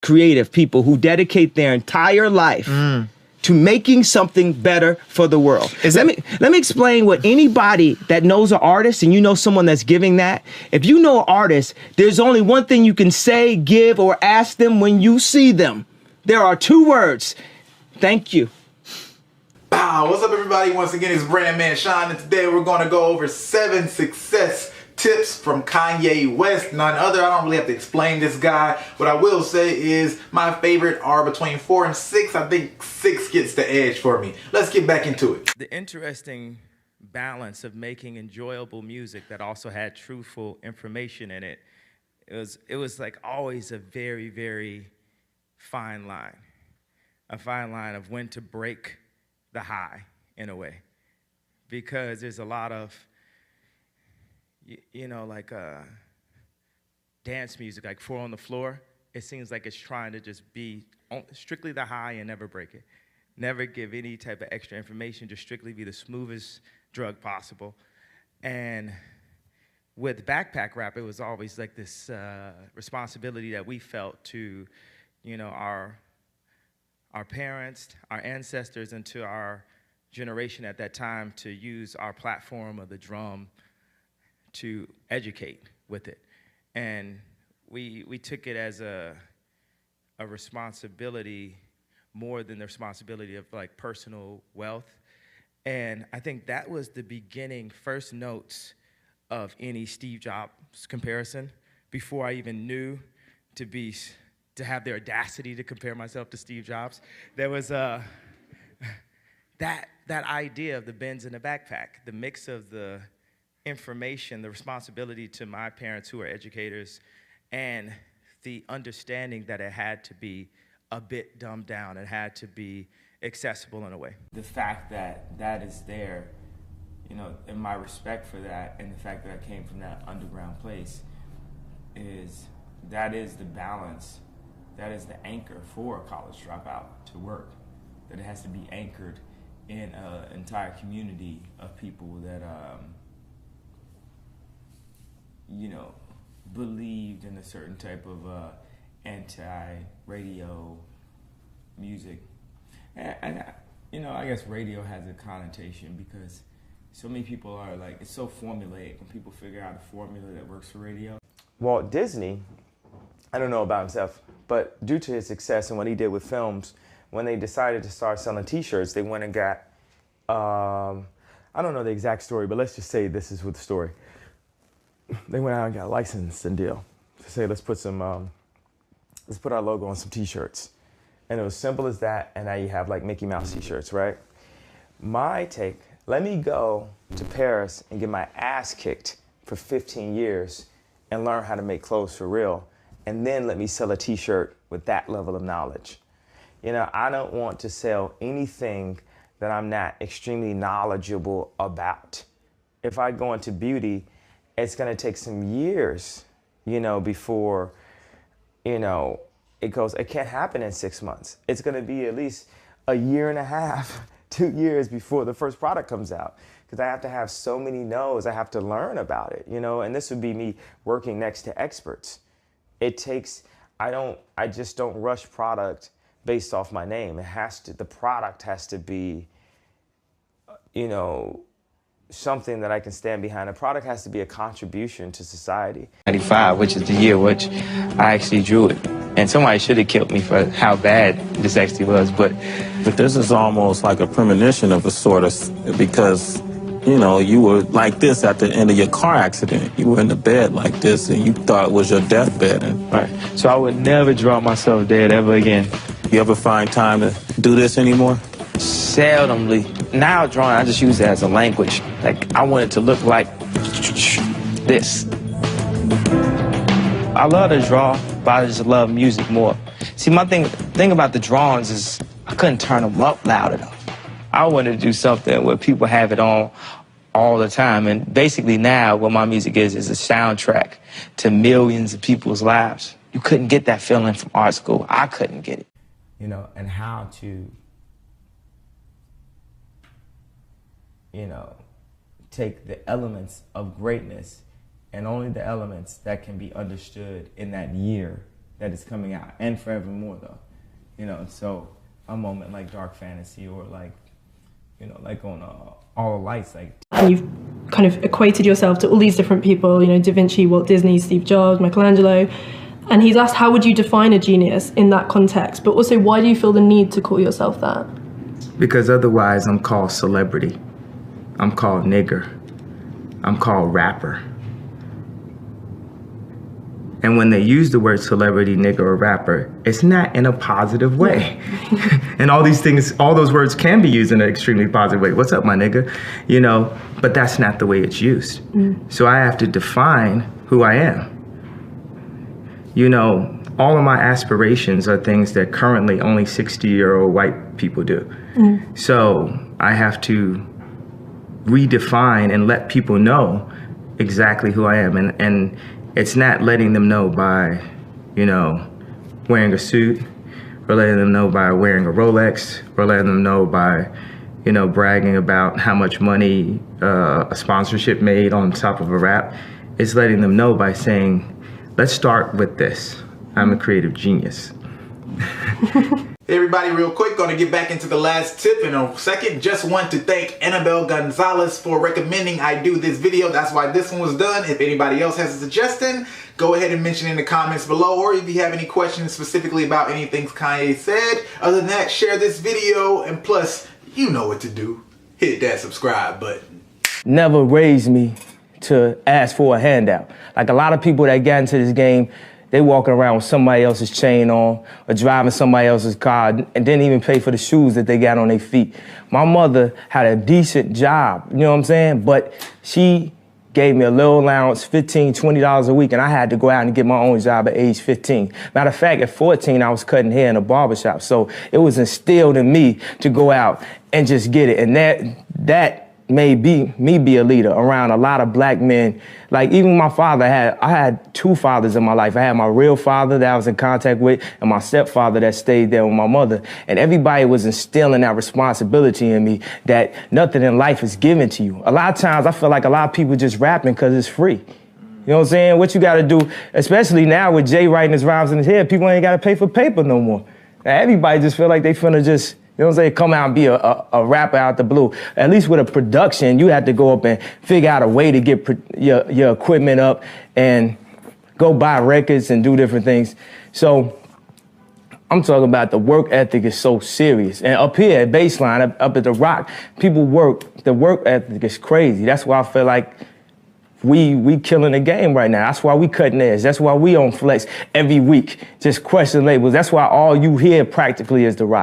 creative people who dedicate their entire life to making something better for the world. Let me explain what anybody that knows an artist, and you know someone that's giving that, if you know an artist, there's only one thing you can say, give, or ask them when you see them. There are two words. Thank you. Wow, what's up everybody? Once again, it's Brand Man Sean, and today we're going to go over 7 success tips from Kanye West. None other. I don't really have to explain this guy. What I will say is my favorite are between 4 and 6. I think 6 gets the edge for me. Let's get back into it. The interesting balance of making enjoyable music that also had truthful information in it, it was like always a very, very fine line. A fine line of when to break the high, in a way. Because there's a lot of, you know, like dance music, like Four on the Floor. It seems like it's trying to just be strictly the high and never break it. Never give any type of extra information, just strictly be the smoothest drug possible. And with backpack rap, it was always like this responsibility that we felt to, you know, our parents, our ancestors, and to our generation at that time to use our platform of the drum to educate with it. And we took it as a responsibility more than the responsibility of like personal wealth. And I think that was the beginning, first notes of any Steve Jobs comparison before I even knew to have the audacity to compare myself to Steve Jobs. There was that idea of the bins in the backpack, the mix of the information, the responsibility to my parents who are educators, and the understanding that it had to be a bit dumbed down, it had to be accessible in a way. The fact that that is there, you know, and my respect for that, and the fact that I came from that underground place that is the balance. That is the anchor for a college dropout to work. That it has to be anchored in an entire community of people that, you know, believed in a certain type of anti-radio music. And you know, I guess radio has a connotation because so many people are like, it's so formulaic when people figure out a formula that works for radio. Walt Disney, I don't know about himself, but due to his success and what he did with films, when they decided to start selling t-shirts, they went and got, I don't know the exact story, but let's just say this is what the story. They went out and got a licensing deal to say, let's put our logo on some t-shirts. And it was simple as that, and now you have like Mickey Mouse t-shirts, right? My take, let me go to Paris and get my ass kicked for 15 years and learn how to make clothes for real. And then let me sell a t-shirt with that level of knowledge. You know, I don't want to sell anything that I'm not extremely knowledgeable about. If I go into beauty, it's gonna take some years, you know, before, you know, it can't happen in 6 months. It's gonna be at least a year and a half, 2 years before the first product comes out. Because I have to have so many no's, I have to learn about it, you know, and this would be me working next to experts. It takes, I just don't rush product based off my name. The product has to be, you know, something that I can stand behind. The product has to be a contribution to society. 95, which is the year which I actually drew it. And somebody should have killed me for how bad this actually was, but this is almost like a premonition of a sort of, because, you know, you were like this at the end of your car accident. You were in the bed like this, and you thought it was your deathbed. Right. So I would never draw myself dead ever again. You ever find time to do this anymore? Seldomly. Now drawing, I just use it as a language. Like, I want it to look like this. I love to draw, but I just love music more. See, my thing about the drawings is I couldn't turn them up loud enough. I wanted to do something where people have it on all the time. And basically now what my music is a soundtrack to millions of people's lives. You couldn't get that feeling from art school. I couldn't get it. You know, and how to, you know, take the elements of greatness and only the elements that can be understood in that year that is coming out, and forevermore though. You know, so a moment like Dark Fantasy or like, you know, like on All the Lights, like. And you've kind of equated yourself to all these different people, you know, Da Vinci, Walt Disney, Steve Jobs, Michelangelo. And he's asked, how would you define a genius in that context? But also, why do you feel the need to call yourself that? Because otherwise I'm called celebrity. I'm called nigger. I'm called rapper. And when they use the word celebrity, nigger, or rapper, it's not in a positive way. And all these things, all those words can be used in an extremely positive way. What's up, my nigga? You know, but that's not the way it's used. So I have to define who I am. You know, all of my aspirations are things that currently only 60-year-old white people do. So I have to redefine and let people know exactly who I am. And it's not letting them know by, you know, wearing a suit, or letting them know by wearing a Rolex, or letting them know by, you know, bragging about how much money a sponsorship made on top of a rap. It's letting them know by saying, let's start with this. I'm a creative genius. Hey everybody, real quick, gonna get back into the last tip in a second. Just want to thank Annabelle Gonzalez for recommending I do this video. That's why this one was done. If anybody else has a suggestion, go ahead and mention in the comments below, or if you have any questions specifically about anything Kanye said. Other than that, share this video, and plus, you know what to do. Hit that subscribe button. Never raised me to ask for a handout. Like a lot of people that got into this game, they walking around with somebody else's chain on or driving somebody else's car and didn't even pay for the shoes that they got on their feet. My mother had a decent job, you know what I'm saying? But she gave me a little allowance, $15, $20 a week, and I had to go out and get my own job at age 15. Matter of fact, at 14, I was cutting hair in a barbershop. So it was instilled in me to go out and just get it. And that made me be a leader around a lot of black men. Like even my father I had two fathers in my life. I had my real father that I was in contact with and my stepfather that stayed there with my mother. And everybody was instilling that responsibility in me that nothing in life is given to you. A lot of times I feel like a lot of people just rapping because it's free. You know what I'm saying? What you gotta do, especially now with Jay writing his rhymes in his head, people ain't gotta pay for paper no more. Now everybody just feel like they finna just, you know what I'm saying, come out and be a rapper out the blue. At least with a production, you have to go up and figure out a way to get your equipment up and go buy records and do different things. So I'm talking about the work ethic is so serious. And up here at Baseline, up at The Rock, people work, the work ethic is crazy. That's why I feel like we killing the game right now. That's why we cutting edge. That's why we on Flex every week, just crushing labels. That's why all you hear practically is The Rock.